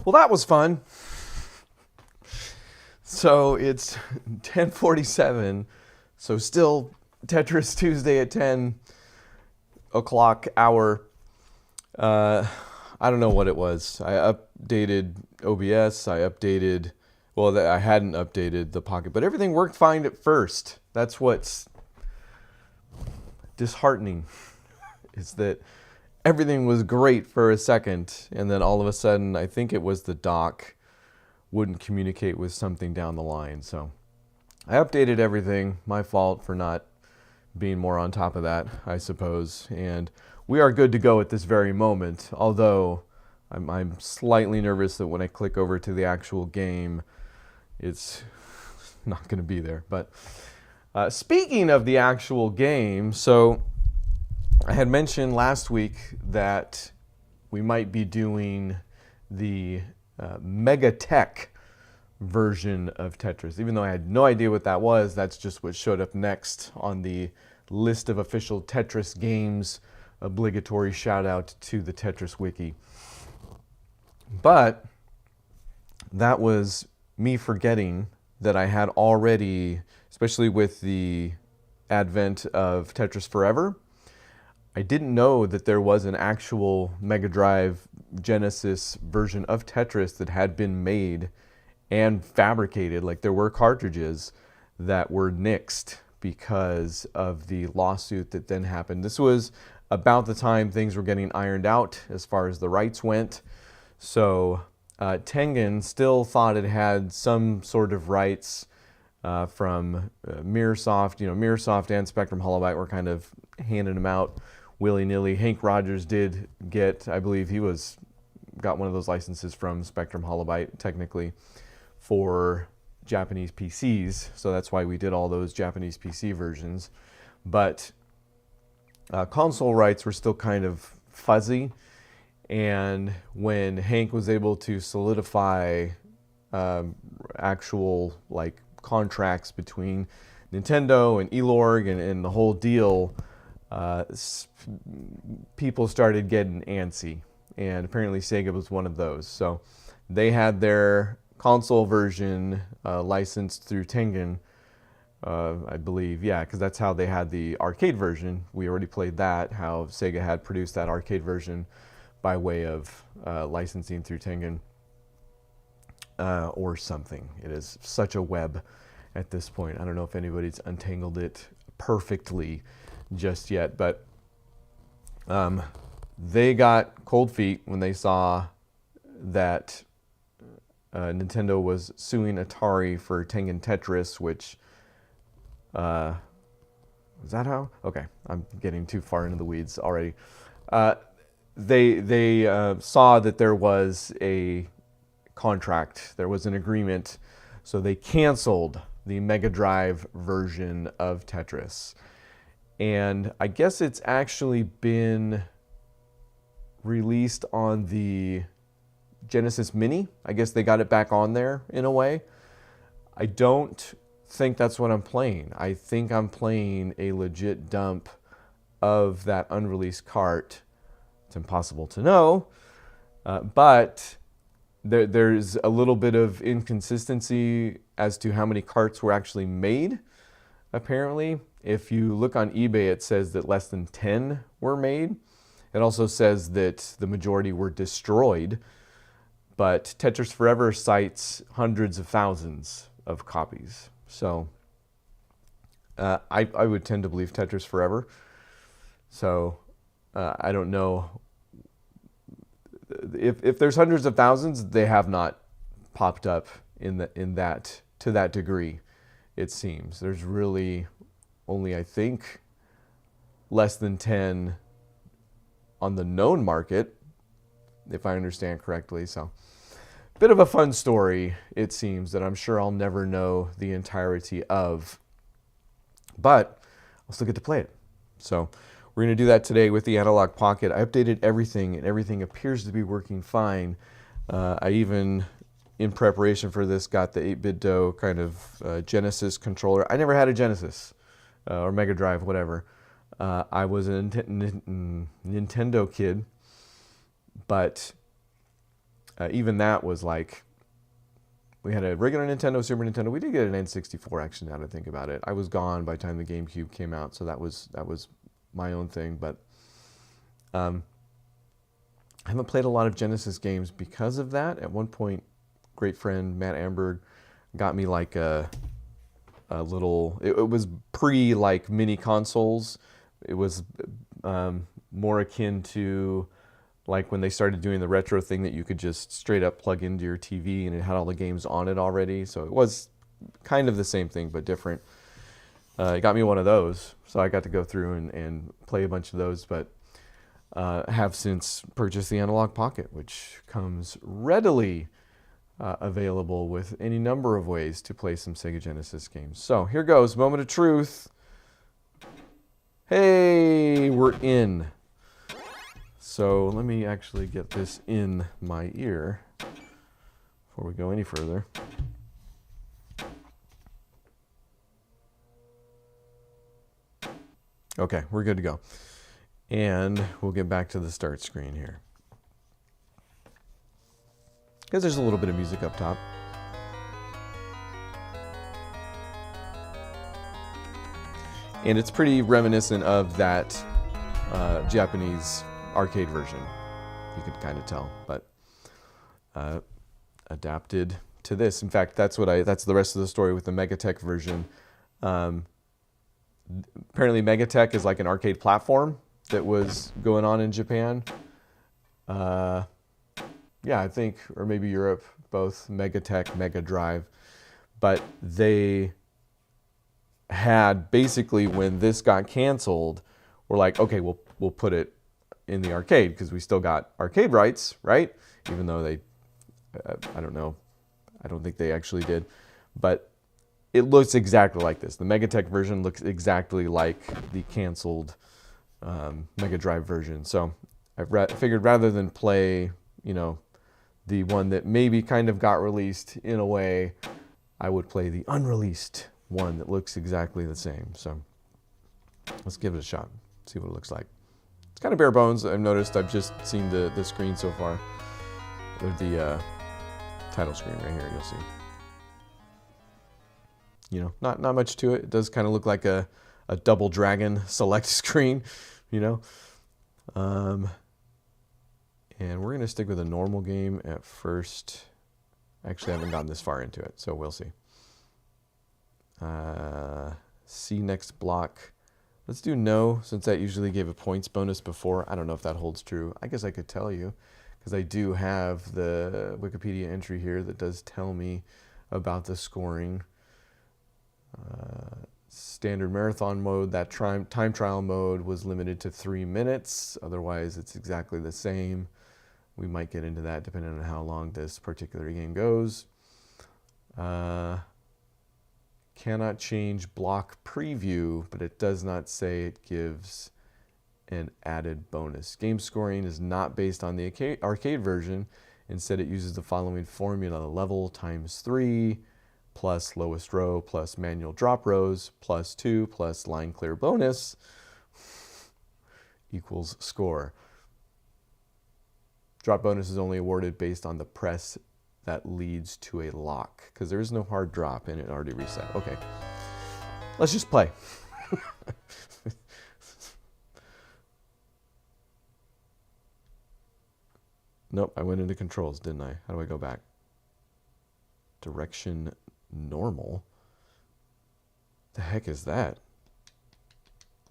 Well, that was fun. So it's 10:47, so still Tetris Tuesday at 10 o'clock hour. I don't know what it was. I updated OBS, I hadn't updated the Pocket, but everything worked fine at first. That's what's disheartening, is that everything was great for a second, and then all of a sudden, I think it was the dock wouldn't communicate with something down the line. So I updated everything. My fault for not being more on top of that, I suppose. And we are good to go at this very moment, although I'm slightly nervous that when I click over to the actual game, it's not going to be there. But speaking of the actual game, so I had mentioned last week that we might be doing the Mega Tech version of Tetris. Even though I had no idea what that was, that's just what showed up next on the list of official Tetris games. Obligatory shout out to the Tetris Wiki. But that was me forgetting that I had already, especially with the advent of Tetris Forever, I didn't know that there was an actual Mega Drive Genesis version of Tetris that had been made and fabricated. Like, there were cartridges that were nixed because of the lawsuit that then happened. This was about the time things were getting ironed out as far as the rights went. So Tengen still thought it had some sort of rights from Mirrorsoft. You know, Mirrorsoft and Spectrum Holobyte were kind of handing them out willy-nilly. Hank Rogers did get, I believe he got one of those licenses from Spectrum Holobyte, technically, for Japanese PCs. So that's why we did all those Japanese PC versions. But console rights were still kind of fuzzy. And when Hank was able to solidify actual contracts between Nintendo and Elorg and the whole deal, people started getting antsy, and apparently Sega was one of those. So they had their console version licensed through Tengen, I believe, yeah, because that's how they had the arcade version. We already played that, how Sega had produced that arcade version by way of licensing through Tengen or something. It is such a web at this point. I don't know if anybody's untangled it perfectly just yet, but they got cold feet when they saw that Nintendo was suing Atari for Tengen Tetris, which is that how? Okay, I'm getting too far into the weeds already. they saw that there was a contract, there was an agreement, so they canceled the Mega Drive version of Tetris. And I guess it's actually been released on the Genesis Mini. I guess they got it back on there in a way. I don't think that's what I'm playing. I think I'm playing a legit dump of that unreleased cart. It's impossible to know, but there's a little bit of inconsistency as to how many carts were actually made, apparently. If you look on eBay, it says that less than 10 were made. It also says that the majority were destroyed, but Tetris Forever cites hundreds of thousands of copies. So I would tend to believe Tetris Forever. So I don't know. If there's hundreds of thousands, they have not popped up in that to that degree, it seems. There's really only, I think, less than 10 on the known market, if I understand correctly. So, bit of a fun story, it seems, that I'm sure I'll never know the entirety of. But I'll still get to play it. So we're going to do that today with the Analog Pocket. I updated everything, and everything appears to be working fine. I even, in preparation for this, got the 8BitDo kind of Genesis controller. I never had a Genesis or Mega Drive, whatever. I was a Nintendo kid, but even that was like, we had a regular Nintendo, Super Nintendo. We did get an N64, actually, now that I think about it. I was gone by the time the GameCube came out, so that was my own thing. But I haven't played a lot of Genesis games because of that. At one point, great friend Matt Amberg got me like a little, it was pre like mini consoles. It was more akin to like when they started doing the retro thing that you could just straight up plug into your TV and it had all the games on it already. So it was kind of the same thing, but different. It got me one of those, so I got to go through and play a bunch of those, but have since purchased the Analog Pocket, which comes readily available with any number of ways to play some Sega Genesis games. So here goes, moment of truth. Hey, we're in. So let me actually get this in my ear before we go any further. Okay, we're good to go. And we'll get back to the start screen here, because there's a little bit of music up top. And it's pretty reminiscent of that Japanese arcade version. You could kind of tell, but adapted to this. In fact, that's the rest of the story with the Megatech version. Apparently Megatech is like an arcade platform that was going on in Japan. Yeah, I think, or maybe Europe, both Megatech, Mega Drive. But they had basically, when this got canceled, we're like, okay, we'll put it in the arcade because we still got arcade rights, right? Even though they, I don't know, I don't think they actually did. But it looks exactly like this. The Megatech version looks exactly like the canceled Mega Drive version. So I figured rather than play, the one that maybe kind of got released in a way, I would play the unreleased one that looks exactly the same. So let's give it a shot, see what it looks like. It's kind of bare bones. I've noticed, I've just seen the screen so far. Or the title screen right here, you'll see. Not much to it. It does kind of look like a Double Dragon select screen, And we're going to stick with a normal game at first. Actually, I haven't gotten this far into it, so we'll see. See next block. Let's do no, since that usually gave a points bonus before. I don't know if that holds true. I guess I could tell you, because I do have the Wikipedia entry here that does tell me about the scoring. Standard marathon mode, that time trial mode was limited to 3 minutes. Otherwise, it's exactly the same. We might get into that depending on how long this particular game goes. Cannot change block preview, but it does not say it gives an added bonus. Game scoring is not based on the arcade version. Instead, it uses the following formula: level times 3, plus lowest row, plus manual drop rows, plus 2, plus line clear bonus, equals score. Drop bonus is only awarded based on the press that leads to a lock, because there is no hard drop and it already reset. Okay, let's just play. Nope, I went into controls, didn't I? How do I go back? Direction normal? The heck is that?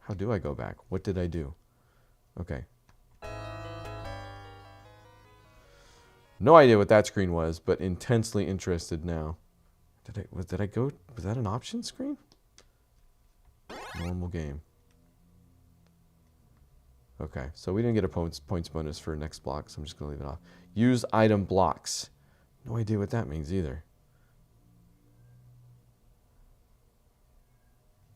How do I go back? What did I do? Okay. No idea what that screen was, but intensely interested now. Was that an option screen? Normal game. Okay, so we didn't get a points bonus for next block, so I'm just going to leave it off. Use item blocks. No idea what that means either.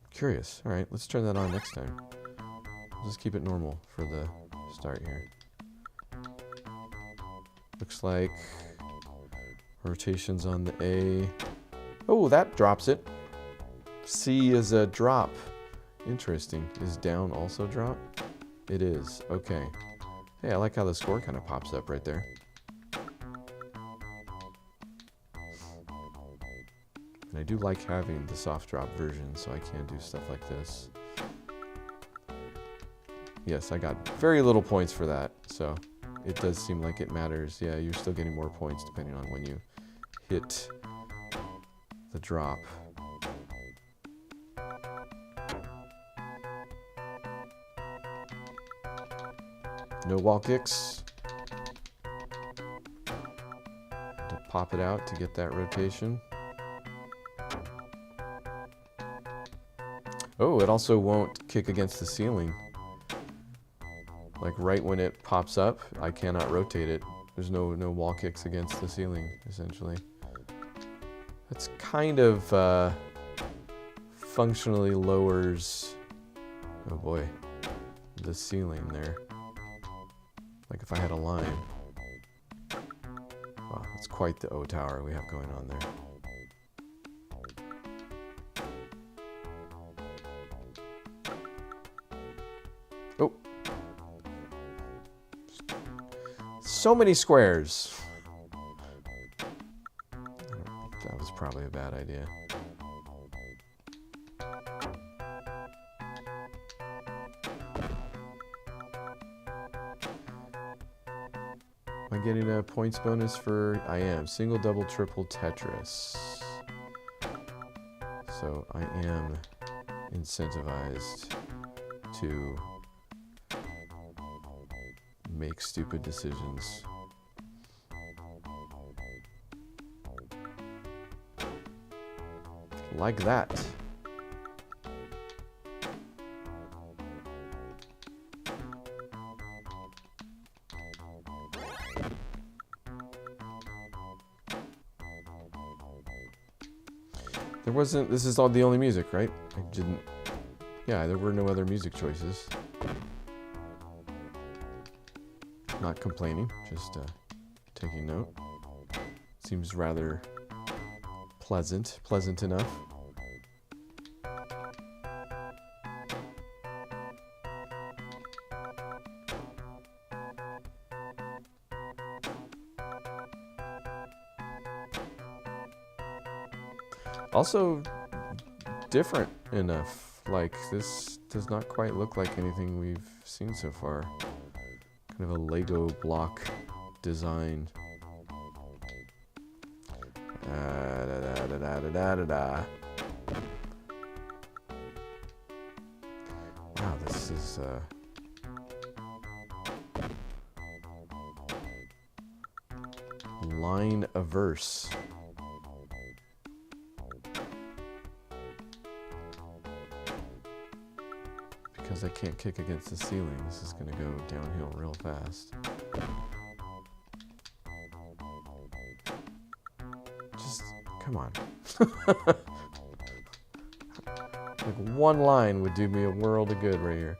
Curious. All right, let's turn that on next time. I'll just keep it normal for the start here. Looks like rotations on the A. Oh, that drops it. C is a drop. Interesting. Is down also drop? It is. Okay. Hey, I like how the score kind of pops up right there. And I do like having the soft drop version, so I can do stuff like this. Yes, I got very little points for that, so it does seem like it matters. Yeah, you're still getting more points depending on when you hit the drop. No wall kicks. To pop it out to get that rotation. Oh, it also won't kick against the ceiling. Like right when it pops up, I cannot rotate it. There's no wall kicks against the ceiling, essentially. That's kind of functionally lowers, oh boy, the ceiling there. Like if I had a line. Wow, that's quite the O tower we have going on there. Oh. So many squares. That was probably a bad idea. Am I getting a points bonus for... I am. Single, double, triple Tetris. So I am incentivized to make stupid decisions. Like that. There wasn't, this is all the only music, right? I didn't, yeah, there were no other music choices. Not complaining, just taking note. Seems rather pleasant enough. Also different enough. Like this does not quite look like anything we've seen so far. Kind of a Lego block design. Wow, this is line averse. because I can't kick against the ceiling, this is going to go downhill real fast. Just, come on. Like one line would do me a world of good right here.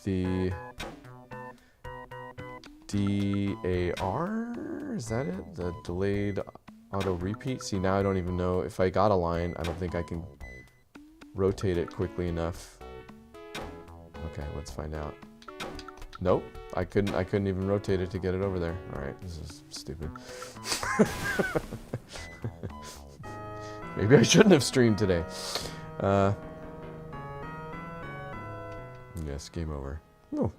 The DAR, is that it? The delayed auto repeat? See, now I don't even know if I got a line. I don't think I can rotate it quickly enough. Okay, let's find out. Nope, I couldn't even rotate it to get it over there. All right, this is stupid. Maybe I shouldn't have streamed today. Yes, game over. Oh.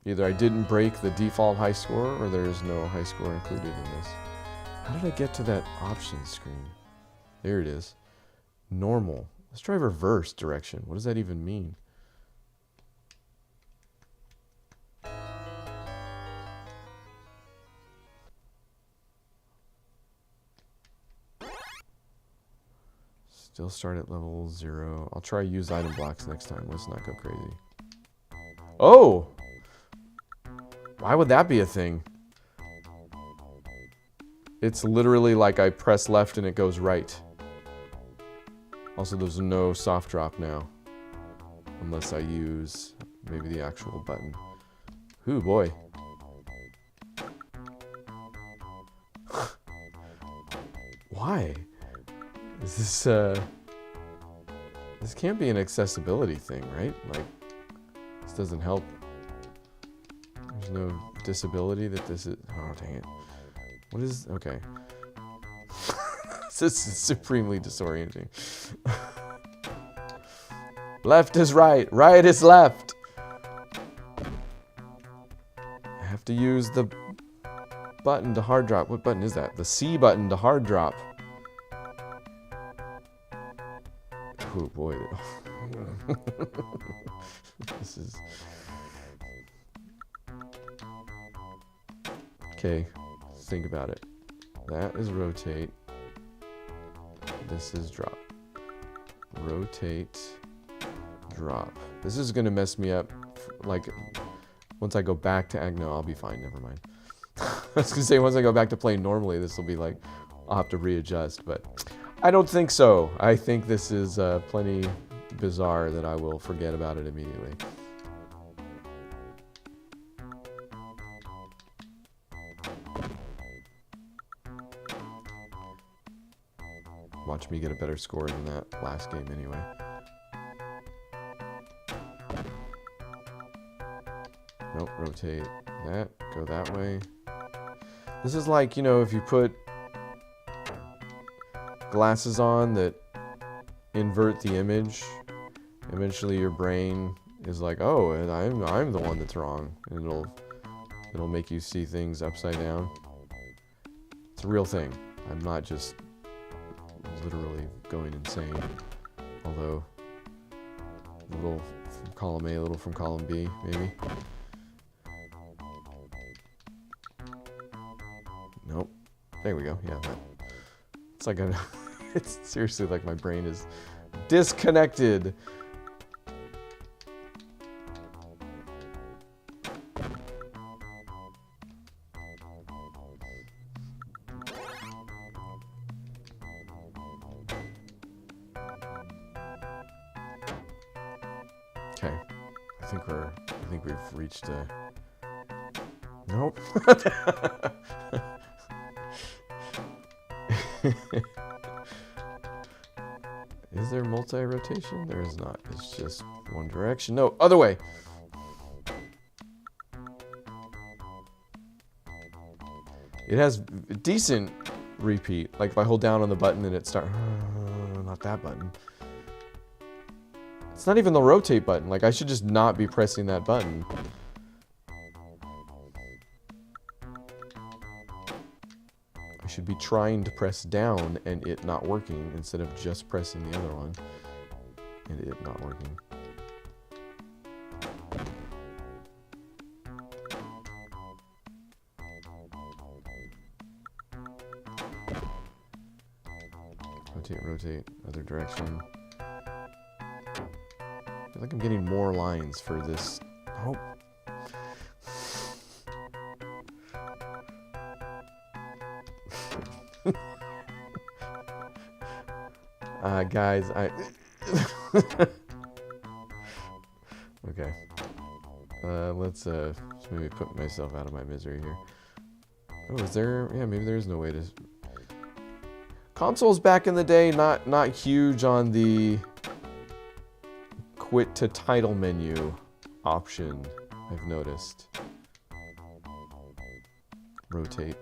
Either I didn't break the default high score, or there is no high score included in this. How did I get to that options screen? There it is. Normal. Let's try reverse direction. What does that even mean? Still start at level 0. I'll try use item blocks next time. Let's not go crazy. Oh! Why would that be a thing? It's literally like I press left and it goes right. Also, there's no soft drop now. Unless I use maybe the actual button. Ooh, boy. Why? Is this, this can't be an accessibility thing, right? Like, this doesn't help. There's no disability that this is, oh, dang it. What is, okay. This is supremely disorienting. Left is right, right is left. I have to use the button to hard drop. What button is that? The C button to hard drop. Oh boy. This is... Okay, let's think about it. That is rotate. This is drop. Rotate, drop. This is gonna mess me up. Like, once I go back to no, I'll be fine, never mind. I was gonna say, once I go back to playing normally, this will be like, I'll have to readjust, but I don't think so. I think this is plenty bizarre that I will forget about it immediately. Watch me get a better score than that last game anyway. Nope, rotate that, go that way. This is like, you know, if you put glasses on that invert the image, eventually your brain is like, oh, and I'm the one that's wrong, and it'll make you see things upside down. It's a real thing. I'm not just literally going insane. Although, a little from column A, a little from column B, maybe. Nope. There we go. Yeah, that. It's like it's seriously like my brain is disconnected. Okay, I think we've reached a... Nope. Is there multi-rotation? There is not. It's just one direction. No, other way. It has decent repeat. Like if I hold down on the button and it starts... Not that button. It's not even the rotate button. Like I should just not be pressing that button. I should be trying to press down and it not working instead of just pressing the other one and it not working. Rotate, rotate, other direction. I feel like I'm getting more lines for this. Oh. Guys, okay. Let's maybe put myself out of my misery here. Oh, is there? Yeah, maybe there is no way to. Consoles back in the day, not huge on the quit to title menu option, I've noticed. Rotate.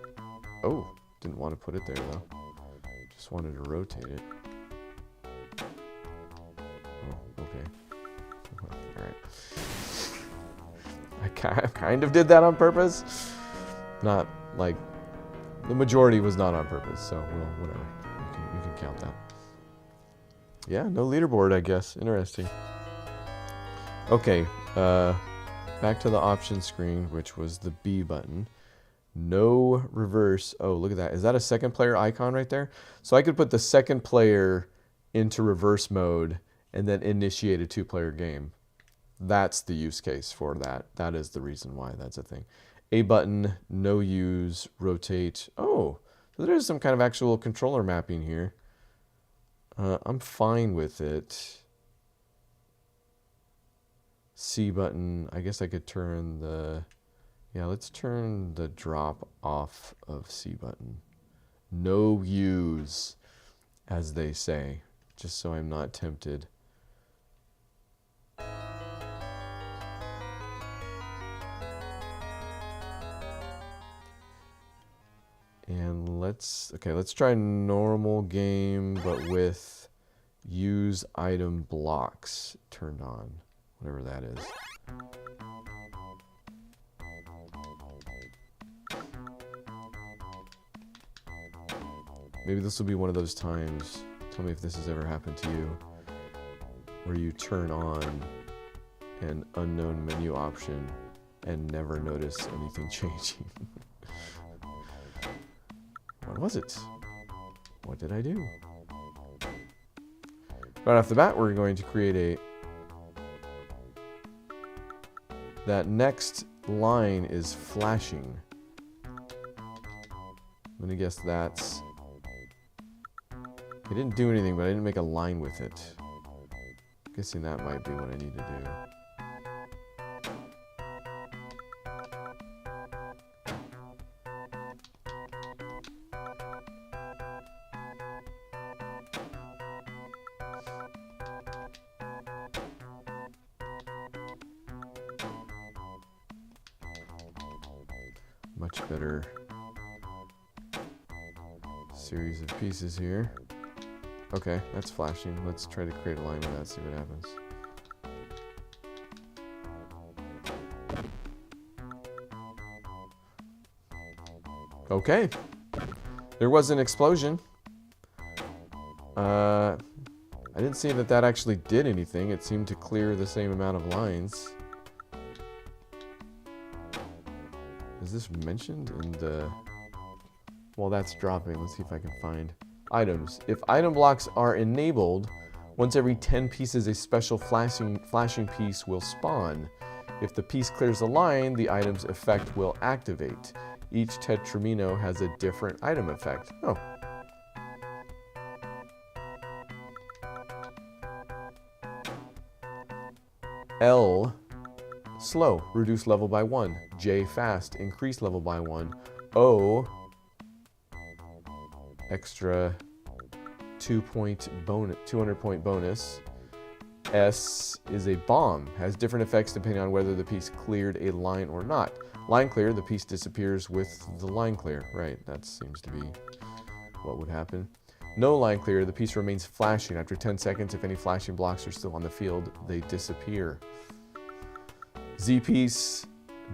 Oh, didn't want to put it there though. Just wanted to rotate it. Oh, okay. Alright. I kind of did that on purpose. Not like the majority was not on purpose, so well, whatever. You can count that. Yeah, no leaderboard, I guess. Interesting. Okay, back to the option screen, which was the B button. No reverse. Oh, look at that. Is that a second player icon right there? So I could put the second player into reverse mode and then initiate a two-player game. That's the use case for that. That is the reason why that's a thing. A button, no use, rotate. Oh, so there's some kind of actual controller mapping here. I'm fine with it. C button, I guess I could turn the... Yeah, let's turn the drop off of C button. No use, as they say, just so I'm not tempted. And let's try normal game, but with use item blocks turned on, whatever that is. Maybe this will be one of those times, tell me if this has ever happened to you, where you turn on an unknown menu option and never notice anything changing. What was it? What did I do? Right off the bat, we're going to create that next line is flashing. I'm gonna guess that's... I didn't do anything, but I didn't make a line with it. Guessing that might be what I need to do. Much better series of pieces here. Okay, that's flashing. Let's try to create a line with that, see what happens. Okay. There was an explosion. I didn't see that actually did anything. It seemed to clear the same amount of lines. Is this mentioned in the... Well, that's dropping. Let's see if I can find items. If item blocks are enabled, once every 10 pieces a special flashing piece will spawn. If the piece clears the line, the item's effect will activate. Each Tetramino has a different item effect. Oh. L, slow, reduce level by 1. J, fast, increase level by 1. O, extra 200-point bonus. S is a bomb, has different effects depending on whether the piece cleared a line or not. Line clear, the piece disappears with the line clear. Right, that seems to be what would happen. No line clear, the piece remains flashing. After 10 seconds, if any flashing blocks are still on the field, they disappear. Z piece,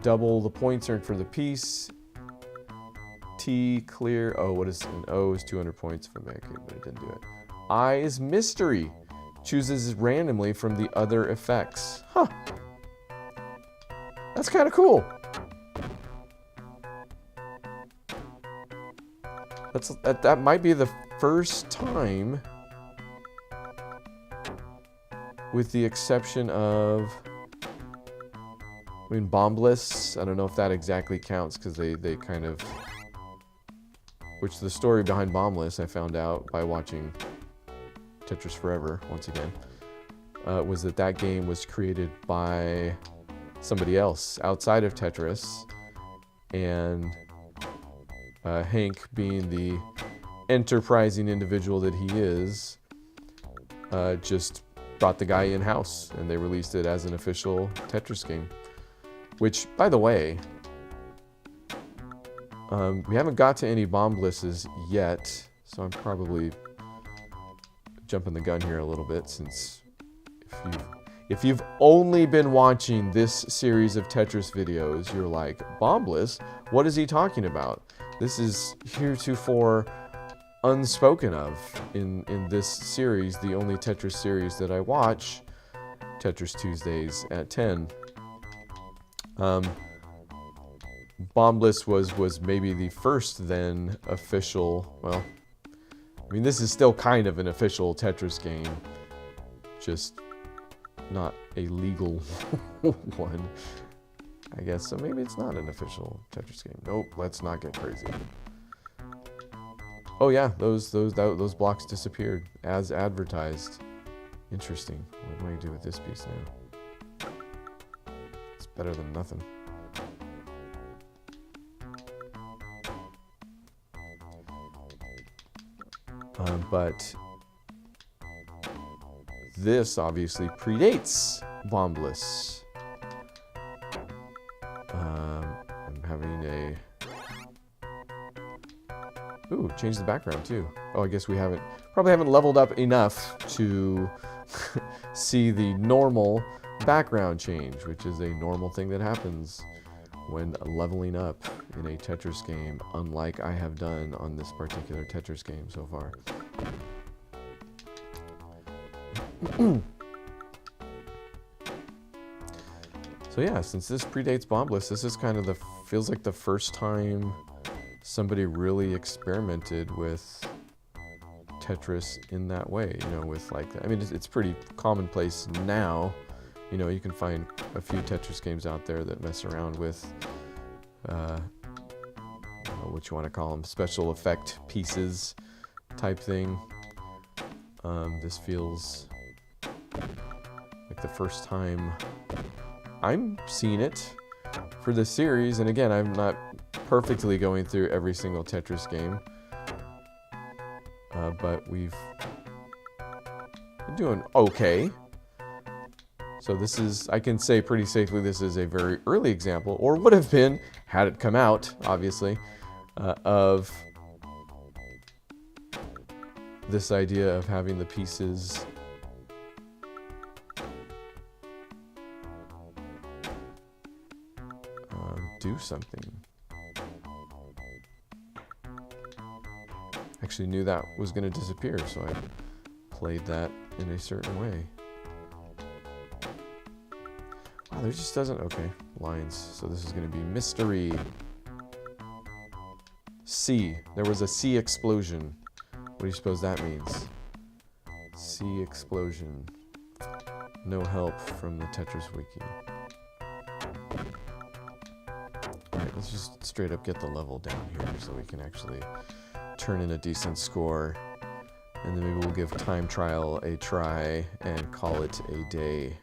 double the points earned for the piece. T, clear. Oh, what is an O is 200 points for make it, but it didn't do it. I is mystery. Chooses randomly from the other effects. Huh. That's kind of cool. That might be the first time with the exception of, I mean, Bombless. I don't know if that exactly counts because they kind of, which the story behind Bombless I found out by watching Tetris Forever once again, was that game was created by somebody else outside of Tetris, and Hank, being the enterprising individual that he is, just brought the guy in-house, and they released it as an official Tetris game. Which, by the way, we haven't got to any Bomblisses yet, so I'm probably jumping the gun here a little bit, since if you've only been watching this series of Tetris videos, you're like, Bombliss? What is he talking about? This is heretofore unspoken of in this series, the only Tetris series that I watch, Tetris Tuesdays at 10. Bombliss was maybe the first then official, well, I mean, this is still kind of an official Tetris game, just not a legal one, I guess. So maybe it's not an official Tetris game. Nope, let's not get crazy. Oh yeah, those blocks disappeared as advertised. Interesting. What do I do with this piece now? It's better than nothing. But this obviously predates Bombliss. I'm having a... Ooh, change the background too. Oh, I guess we probably haven't leveled up enough to see the normal background change, which is a normal thing that happens when leveling up in a Tetris game, unlike I have done on this particular Tetris game so far. So yeah, since this predates Bombliss, this is kind of feels like the first time somebody really experimented with Tetris in that way, you know, with like, I mean, it's pretty commonplace now. You know, you can find a few Tetris games out there that mess around with, I don't know what you want to call them, special effect pieces type thing. This feels like the first time I'm seeing it for this series. And again, I'm not perfectly going through every single Tetris game, but we've been doing okay. So this is, I can say pretty safely, this is a very early example, or would have been, had it come out, obviously, of this idea of having the pieces do something. Actually knew that was going to disappear, so I played that in a certain way. Wow, there just doesn't... Okay, lines. So this is going to be mystery. C. There was a C explosion. What do you suppose that means? C explosion. No help from the Tetris wiki. Alright, let's just straight up get the level down here so we can actually turn in a decent score. And then maybe we'll give time trial a try and call it a day.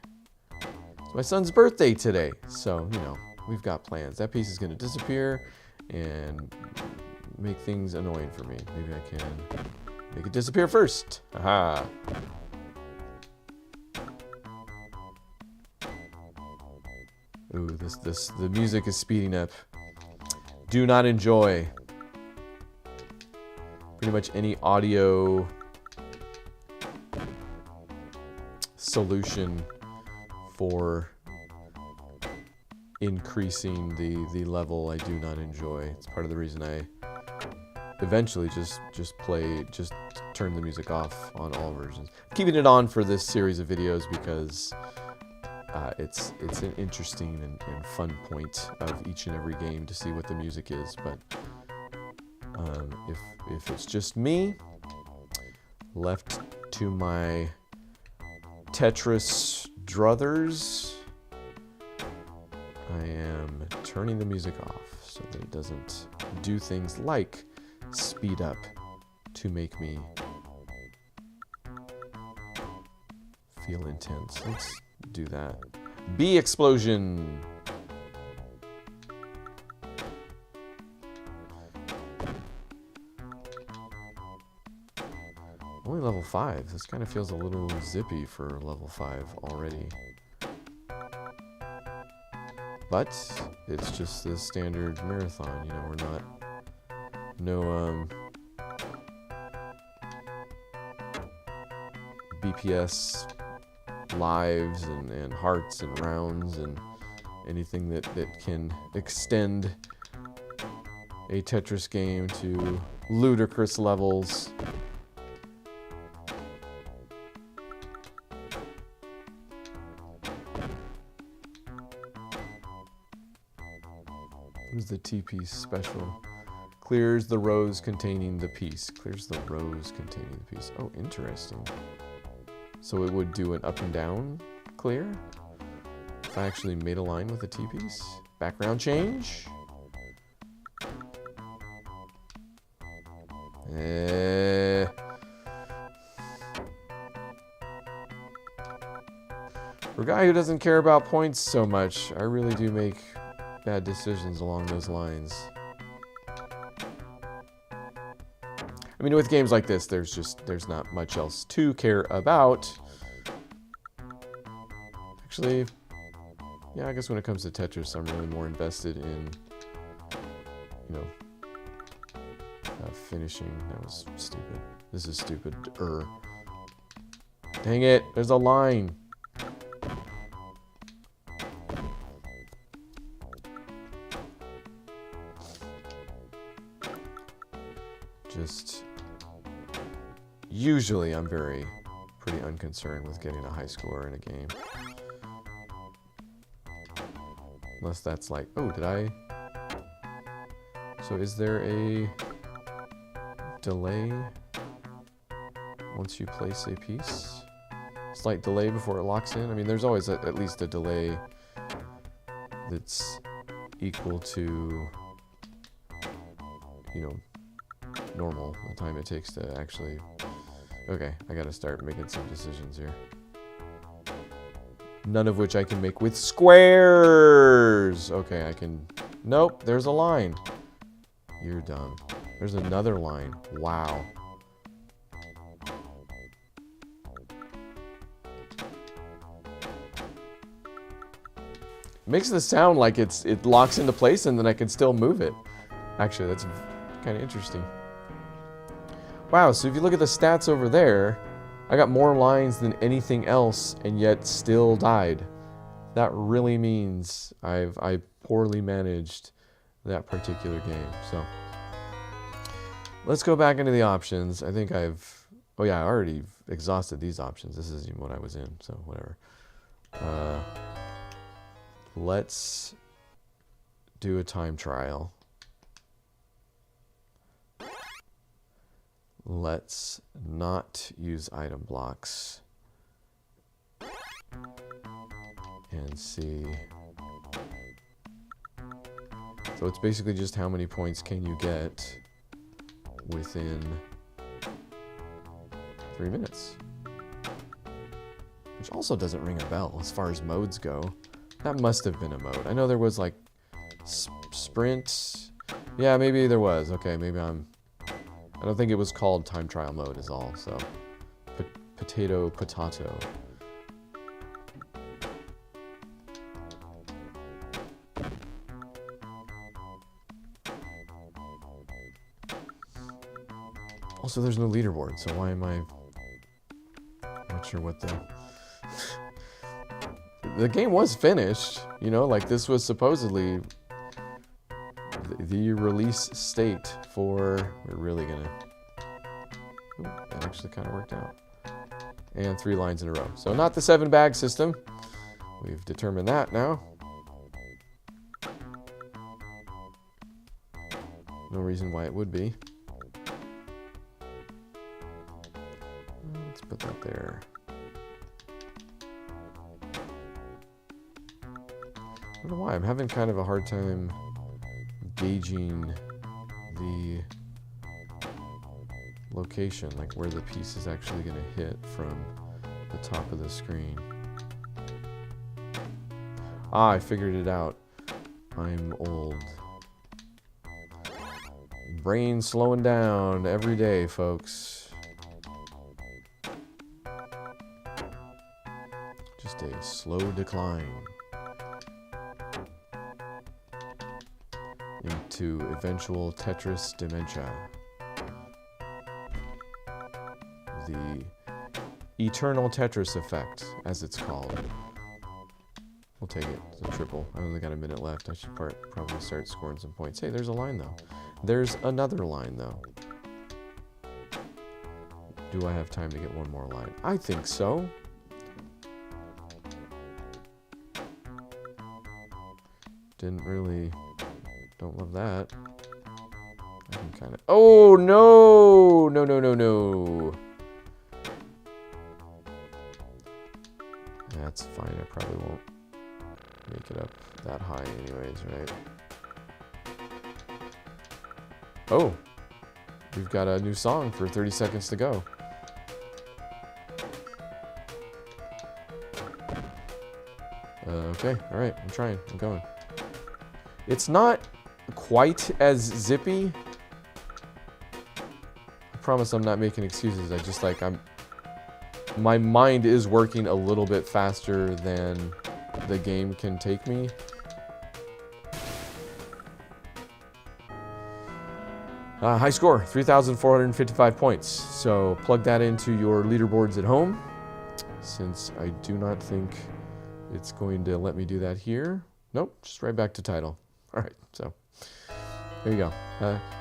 It's my son's birthday today, so, you know, we've got plans. That piece is going to disappear and make things annoying for me. Maybe I can make it disappear first. Aha! Ooh, the music is speeding up. Do not enjoy. Pretty much any audio solution for increasing the level I do not enjoy. It's part of the reason I eventually just turn the music off on all versions. Keeping it on for this series of videos because it's an interesting and fun point of each and every game to see what the music is. But if it's just me, left to my Tetris druthers. I am turning the music off so that it doesn't do things like speed up to make me feel intense. Let's do that. Bee explosion. Only level 5. This kind of feels a little zippy for level 5 already. But it's just the standard marathon, you know, we're not no BPS lives and hearts and rounds and anything that can extend a Tetris game to ludicrous levels. Who's the T-piece special? Clears the rows containing the piece. Clears the rows containing the piece. Oh, interesting. So it would do an up and down clear? If I actually made a line with a T-piece? Background change? For a guy who doesn't care about points so much, I really do make bad decisions along those lines. I mean, with games like this, there's not much else to care about. Actually, yeah, I guess when it comes to Tetris, I'm really more invested in, you know, finishing. That was stupid. This is stupid. Dang it, there's a line. Usually I'm pretty unconcerned with getting a high score in a game. Unless that's like, oh, did I? So is there a delay once you place a piece? Slight delay before it locks in? I mean, there's always at least a delay that's equal to, you know, normal, the time it takes to actually... Okay, I gotta start making some decisions here. None of which I can make with squares! Okay, I can... Nope, there's a line. You're dumb. There's another line. Wow. Makes this sound like it locks into place and then I can still move it. Actually, that's kind of interesting. Wow, so if you look at the stats over there, I got more lines than anything else and yet still died. That really means I poorly managed that particular game. So let's go back into the options. I think oh yeah, I already exhausted these options. This isn't even what I was in, so whatever. Let's do a time trial. Let's not use item blocks and see. So it's basically just how many points can you get within 3 minutes. Which also doesn't ring a bell as far as modes go. That must have been a mode. I know there was like sprint. Yeah, maybe there was. Okay, maybe I don't think it was called time trial mode is all, so potato. Also, there's no leaderboard, so why am I not sure what the game was finished, you know, like this was supposedly the release state for, we're really gonna, ooh, that actually kind of worked out. And 3 lines in a row. So not the 7-bag system. We've determined that now. No reason why it would be. Let's put that there. don't know why. I'm having kind of a hard time gauging the location, like where the piece is actually going to hit from the top of the screen. Ah, I figured it out. I'm old. Brain slowing down every day, folks. Just a slow decline into eventual Tetris dementia. The eternal Tetris effect, as it's called. We'll take it. It's a triple. I only got a minute left. I should probably start scoring some points. Hey, there's a line, though. There's another line, though. Do I have time to get one more line? I think so. Didn't really... Don't love that. I can kind of... Oh, no! No, no, no, no. That's fine. I probably won't make it up that high anyways, right? Oh, we've got a new song for 30 seconds to go. Okay, all right, I'm trying, I'm going. It's not quite as zippy. I promise I'm not making excuses. I just my mind is working a little bit faster than the game can take me. High score, 3,455 points. So plug that into your leaderboards at home, since I do not think it's going to let me do that here. Nope, just right back to title. All right, so there you go.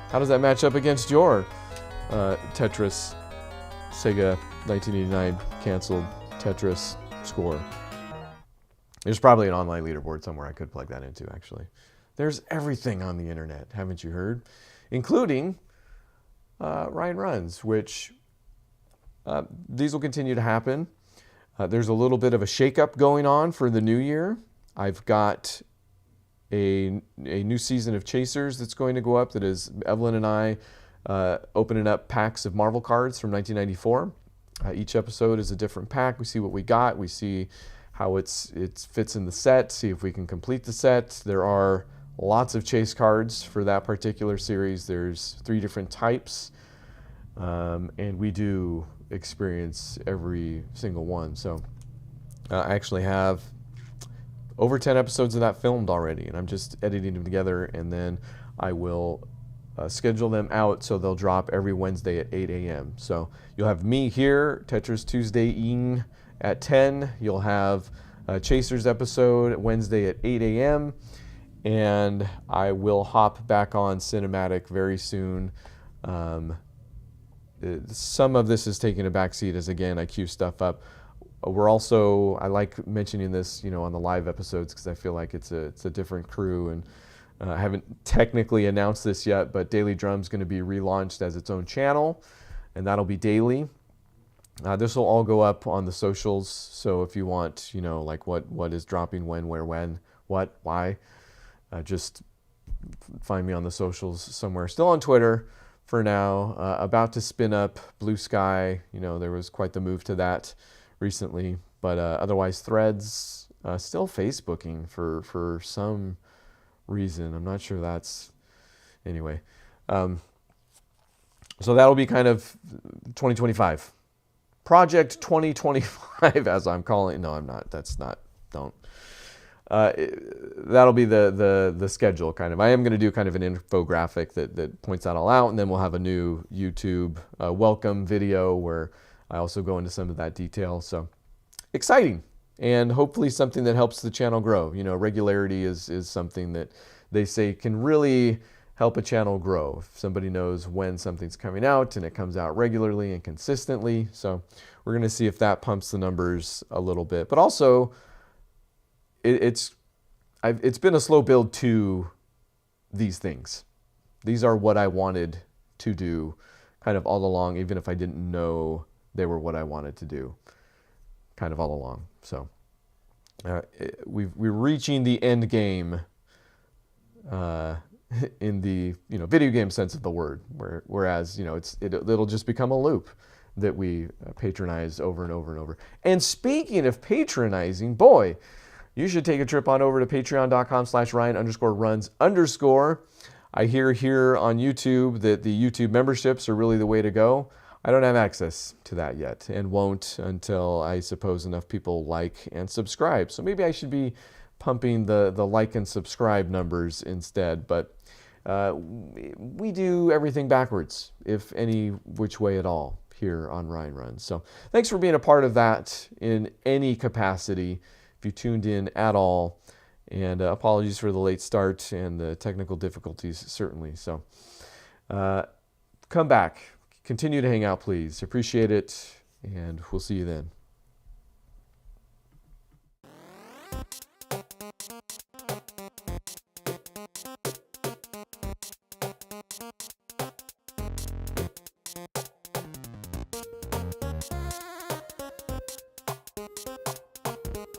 How does that match up against your Tetris SEGA 1989 canceled Tetris score? There's probably an online leaderboard somewhere I could plug that into, actually. There's everything on the internet, haven't you heard? Including Ryan Runs, which these will continue to happen. There's a little bit of a shakeup going on for the new year. I've got a new season of Chasers that's going to go up that is Evelyn and I opening up packs of Marvel cards from 1994. Each episode is a different pack. We see what we got. We see how it fits in the set, see if we can complete the set. There are lots of chase cards for that particular series. There's 3 different types, and we do experience every single one. So I actually have over 10 episodes of that filmed already, and I'm just editing them together, and then I will schedule them out so they'll drop every Wednesday at 8 a.m. So you'll have me here, Tetris Tuesday at 10. You'll have a Chasers episode Wednesday at 8 a.m. And I will hop back on Cinematic very soon. Some of this is taking a backseat as, again, I queue stuff up. We're also, I like mentioning this, on the live episodes because I feel like it's a different crew, and I haven't technically announced this yet, but Daily Drum's going to be relaunched as its own channel, and that'll be daily. This will all go up on the socials, so if you want, like what is dropping, when, where, when, what, why, just find me on the socials somewhere. Still on Twitter for now. About to spin up Blue Sky. There was quite the move to that recently, but otherwise Threads, still Facebooking for some reason. I'm not sure that's... Anyway. So that'll be kind of 2025. Project 2025, as I'm calling it. No, I'm not. That's not... Don't. That'll be the schedule, kind of. I am going to do kind of an infographic that points that all out, and then we'll have a new YouTube welcome video where I also go into some of that detail. So exciting, and hopefully something that helps the channel grow. Regularity is something that they say can really help a channel grow. If somebody knows when something's coming out and it comes out regularly and consistently. So we're going to see if that pumps the numbers a little bit. But also, it's been a slow build to these things. These are what I wanted to do kind of all along, even if I didn't know they were what I wanted to do kind of all along. So we're reaching the end game in the video game sense of the word, whereas it'll just become a loop that we patronize over and over and over. And speaking of patronizing, boy, you should take a trip on over to patreon.com/Ryan_runs_. I hear here on YouTube that the YouTube memberships are really the way to go. I don't have access to that yet and won't until I suppose enough people like and subscribe. So maybe I should be pumping the like and subscribe numbers instead. But we do everything backwards, if any which way at all, here on Ryan Runs. So thanks for being a part of that in any capacity, if you tuned in at all. And apologies for the late start and the technical difficulties, certainly. So come back. Continue to hang out, please. Appreciate it, and we'll see you then.